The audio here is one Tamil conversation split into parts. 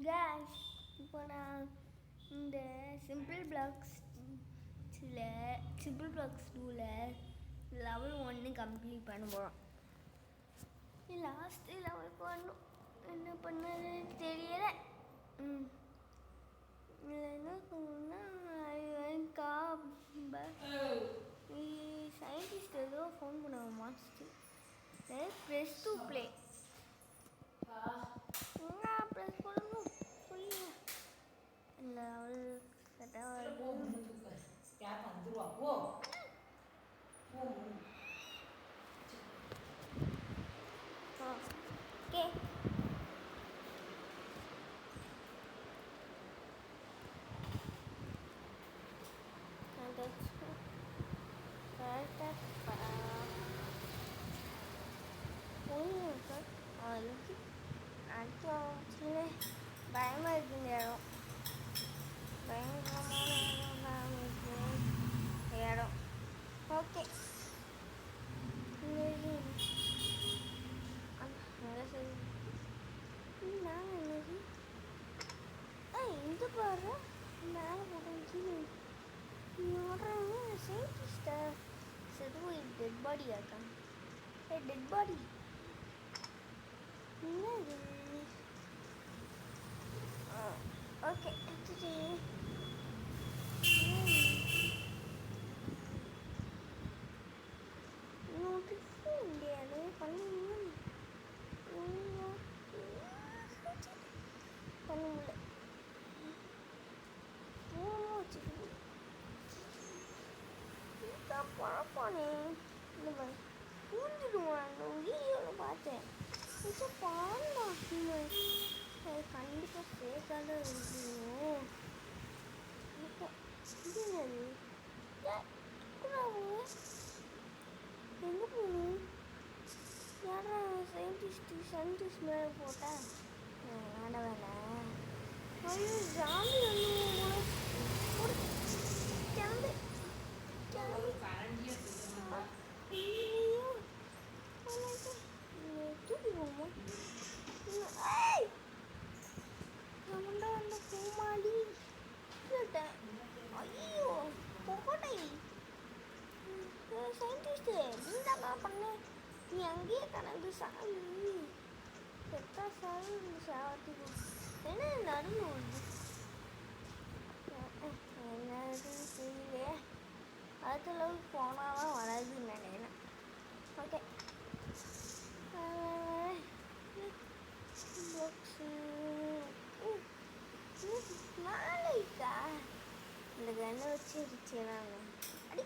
கேஸ் இப்போ நான் இந்த சிம்பிள் பிளாக்ஸ் சிம்பிள் பிளாக்ஸ் 2ல் லெவல் 1 கம்ப்ளீட் பண்ண போகிறோம். லாஸ்ட்டு லெவலுக்கு வரணும், என்ன பண்ணது தெரியலை. இதில் என்ன சொன்னா சயின்டிஸ்ட் ஏதோ ஃபோன் பண்ணுவோம் master press to play press பண்ணணும் சொல்லுங்க. இல்லை அவள் கரெக்டாக வருது. ஓகே அடுத்து பயமாக இருக்கு இந்த இடம், பயங்கரமான இடம். ஓகே நாங்கள் என்னது இந்த பாரு மேலே போட்டு சயின்டிஸ்டா செதுவு டெட் பாடியாக இருக்காங்க. டெட் பாடி என்னது? ஓகே முடியாது பண்ண முடியல. பழப்பானே இல்லை பூந்துடுவான். வீடியோவில் பார்த்தேன் பாண்டா கண்டிப்பாக ஃபேக்காக இருக்கணும். எங்கே போகணும்? யாரா சயின்டிஸ்ட் மேலே போட்டேன் வேண வேணாம். ஐயோ ஜாமி வந்து கிளம்பு தூக்கி போமா நம்மண்டா அந்த பூமாடி கேட்டேன். ஐயோ பொகோட்டை சயின்டிஸ்ட்டு நீதாம்மா பண்ண, நீ அங்கேயே கணக்கு சாமி செத்தா சாமி சாவத்தி என்ன நடுவு என்னது தெரியல. அடுத்த லெவலுக்கு போனால் தான் வராதுன்னு நினைக்கிறேன். ஓகே நாளைக்கா இந்த கண்ணை வச்சு இருச்சேன் அடி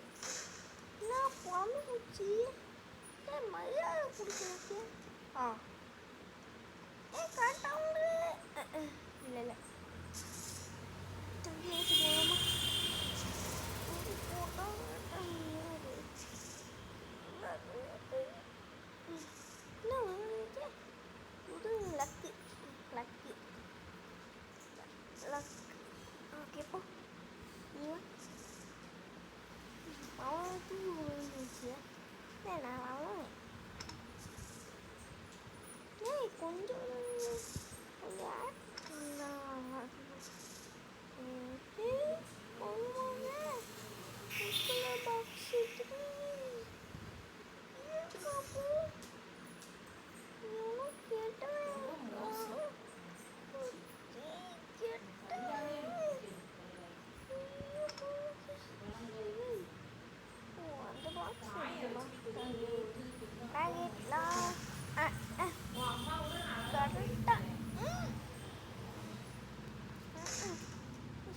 நான் பொண்ணு வச்சு மரியாதை கொடுக்குறதுக்கு கரெக்டாக இல்லை இல்லை தண்ணி வச்சு லக்கு ஓகே போ அவன் தூங்கி விழுந்துச்சு. நான் அவன் கொஞ்சம்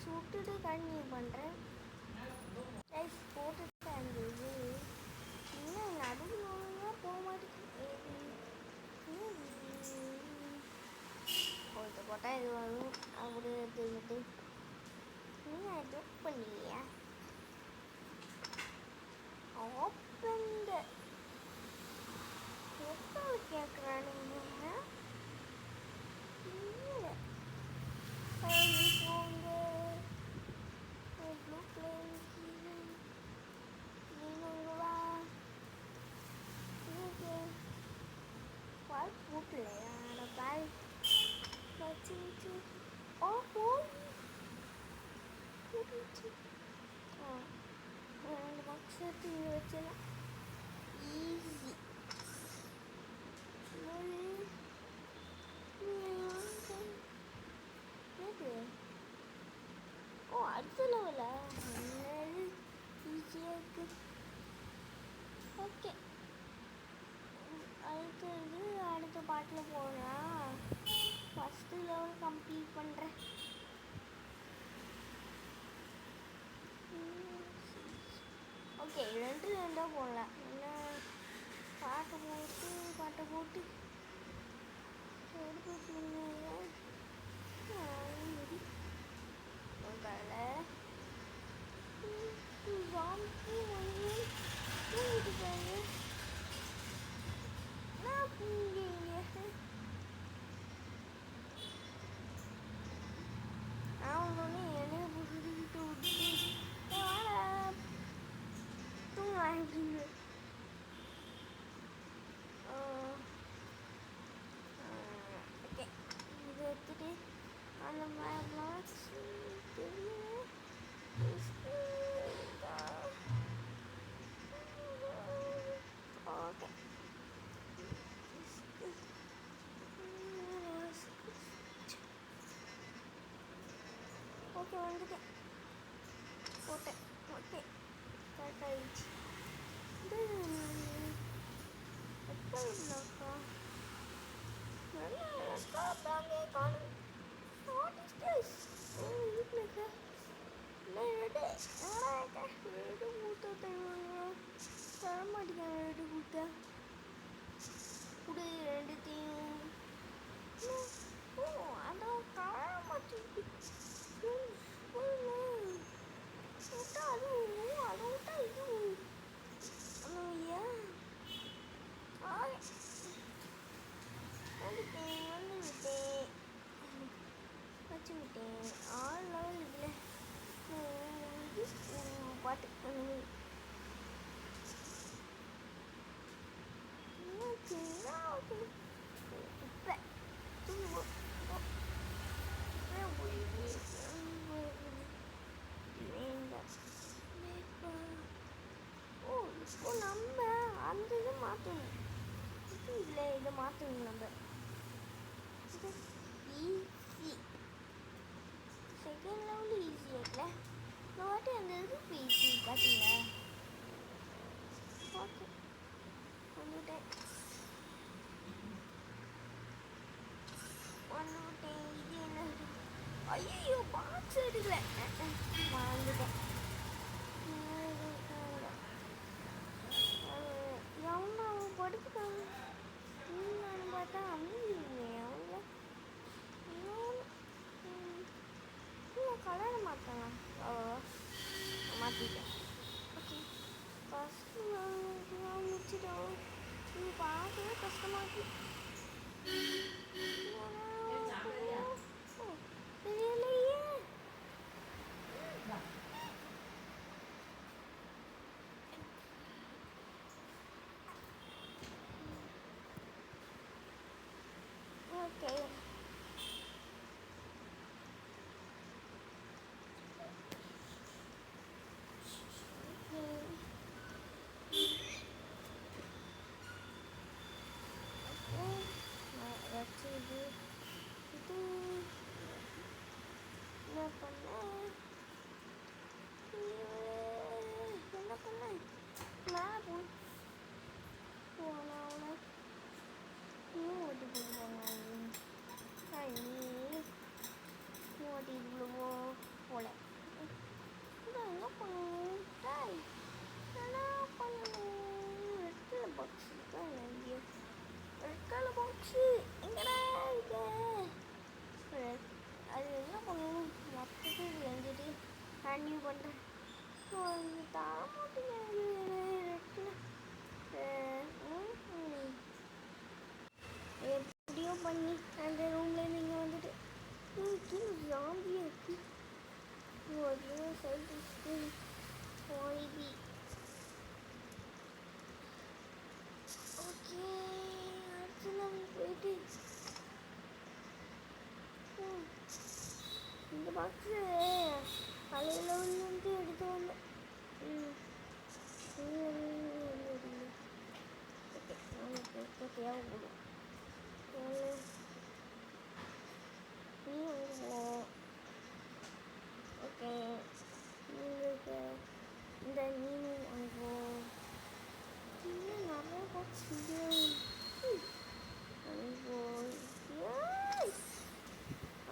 சுட்டுட்டு கண்டினியூ பண்ணுறேன். போட்டுட்டு இருந்தது இன்னும் நடுவில் போக மாட்டேங்குது. கொஞ்சம் போட்டால் இது வரும் அப்படி எடுத்துக்கிட்டு நீங்கள் இது பண்ணியா ஓப்பன் எப்போ கேட்குறானுங்க போங்க ப்ளூ பிளேன் நீங்களா பால் கூப்பிடலையா பால் வச்சு ரெண்டு பாக்ஸ் எடுத்து இங்கே வச்சிடலாம். ஈஸி. ஓ, அடுத்த லெவலா? என்னது ஈஸியாக இருக்கு. ஓகே, அடுத்த பாட்டில் போனால் ஃபஸ்ட்டு லெவல் கம்ப்ளீட் பண்ணுறேன். ஓகே, ரெண்டாக போடலாம். என்ன பாட்டை போட்டு எடுத்து வச்சுருந்தேன். எடுத்துட்டு அந்த பாக்ஸ் ஓகே. ஓகே, வந்துட்டேன், போட்டேன். ஓகே, கரெக்ட் ஆகிடுச்சு. What is this? வச்சுக்கிட்டேன். ஆல் லெவல் இதில் பாட்டு இப்போ நம்ம அந்த இதை மாற்றணும். இது இல்லை, இதை மாற்றணும் நம்ம. ஈஸி. செகண்ட் லெவல் ஈஸியாக இருக்குல்ல. இந்த வாட்டி அந்த இது ஈஸி பார்த்தீங்களா? ஓகே, வந்துவிட்டேன். இது என்ன? ஐயோ, பாக்ஸ் எடுக்கல, வந்துட்டேன். எவனா அவன் படுத்துட்டாங்க. நான் பார்த்தா அமைதிங்க அவங்க கல்யாணம் மாற்றலாம். மாற்றிட்டேன். ஓகே, ஃபஸ்ட்டு நான் முடிச்சிட்டோம். இது பார்க்கவே கஷ்டமாக இருக்கு. தெரியலையே. ஓகே, வச்சு இது என்ன பண்ணேன்? என்ன பண்ணேன்? மேலே போய் போனா அவனை இன்னும் ஓட்டிட்டு போனாங்க. ஓட்டி இவ்வளவோ போல. என்ன பண்ணணும்? என்ன பண்ணணும்? ரெட் கலர் பாக்ஸ் தான் நிறைய. ரெட் கலர் பாக்ஸு எங்கடா இருக்கு? அது என்ன பண்ணணும்? மொத்தத்தை எழுந்துட்டு ஹேண்டியூ பண்ணுறேன். தர மாட்டேங்குது. எப்படியோ பண்ணி அந்த ரூமில் நீங்கள் வந்துட்டு கீழே ஜாம்பியாக இருக்கு. சைடு ஓய்வி. ஓகே, அடுத்து நம்ம போயிட்டு இந்த பாக்ஸு பழைய லெவல்லேருந்து எடுத்து வந்தேன். ஓகே நமக்கு இப்போ தேவைப்படும். நீ வாங்குவோம். ஓகே உங்களுக்கு இந்த மீன் வாங்குவோம். இன்னும் நிறைய பாக்ஸ் வாங்குவோம்.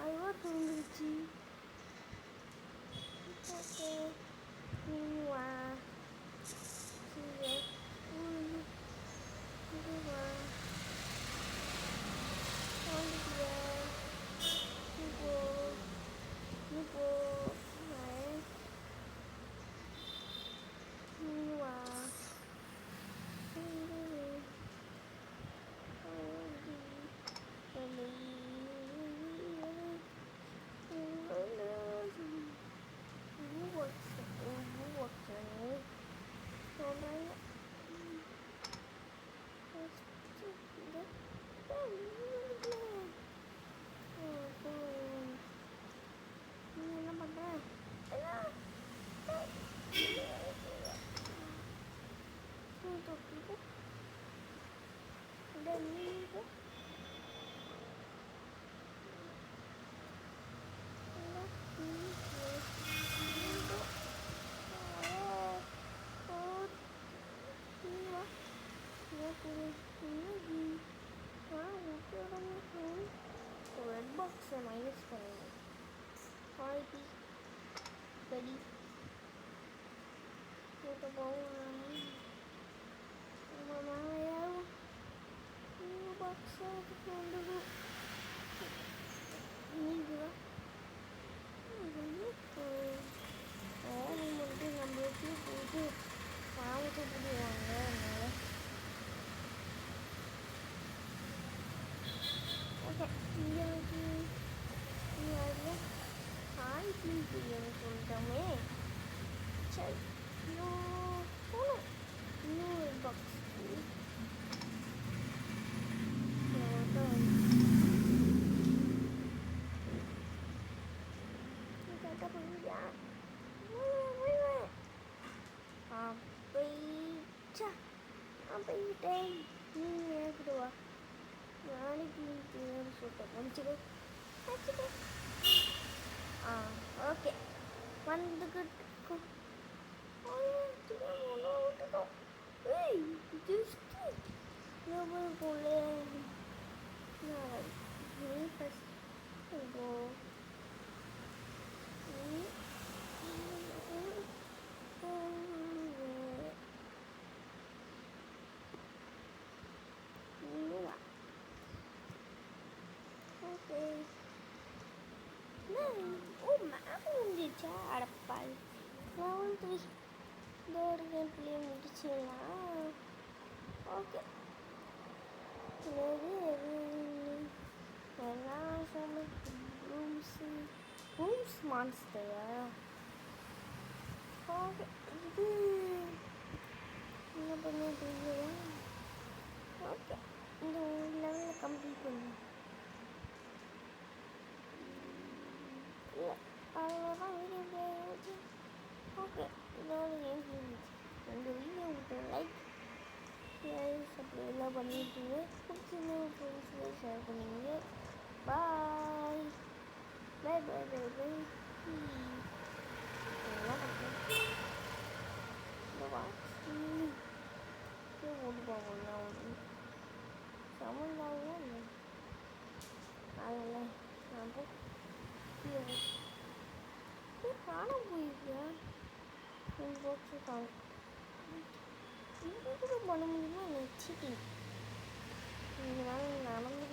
அதுவா தூங்கிடுச்சு. ஓகே மீன் வா வா என்ன பண்ணுறேன்? ரெட் பாக்ஸை மைனஸ் பண்ணுங்க. ஆல்பி படி கூட்ட போகணும். நம்ம யாரும் பாக்ஸை வந்துடும். நீங்களா வந்து நம்மளுக்கு போயிட்டு பாவத்தை போடுவாங்க. அதனால ஓகே இங்கே ஆல்பி பிரியாணி சொல்லிட்டோமே. சரி இன்னும் போகணும். இன்னும் ஒரு பாக்ஸ் போயிட்டேன். நீங்கள் ஏற்கடுவா நாளைக்கு பேர் சொல்லிட்டேன். முடிச்சுக்கோ வச்சுக்கோ. ஓகே வந்துக்கிட்டு விட்டுட்டோம். ஏய் ஜஸ்ட்டு எவ்வளோ போல நீ ஃபஸ்ட் போ. ஓகே மேம் முடிஞ்சிச்சா? அடப்பாள் லெவல் 3 இந்த ஒரு கேம் பிளே முடிச்சிடலாம். ஓகே ரூம்ஸ் மான்ஸ்டரா? ஓகே இது என்ன பண்ண தெரியல. ஓகே இந்த லெவலில் கம்ப்ளீட் பண்ணு. இல்லை அவ்வளோதான் வீடியோ போயிடுச்சு. ஓகே இதோட கேம் முடிஞ்சிச்சு. இந்த வீடியோ உங்களுக்கு லைக் அப்படி எல்லாம் பண்ணிவிட்டீங்க. பிடிச்சிருந்த ஃப்ரெண்ட்ஸில் ஷேர் பண்ணிங்க. பாய் பாய் பாய் பாய் பாய். எல்லாம் பண்ணுறேன். இந்த வாட்சி ஓட்டு போகலாம். ஒரு சமந்தாவும் இல்லை அதில் நான் காணாம போயிருக்கேன். இந்த பாக்ஸு காணும். இது கூட பண்ண முடியுமா? சீட்டிங் இதனால நடந்து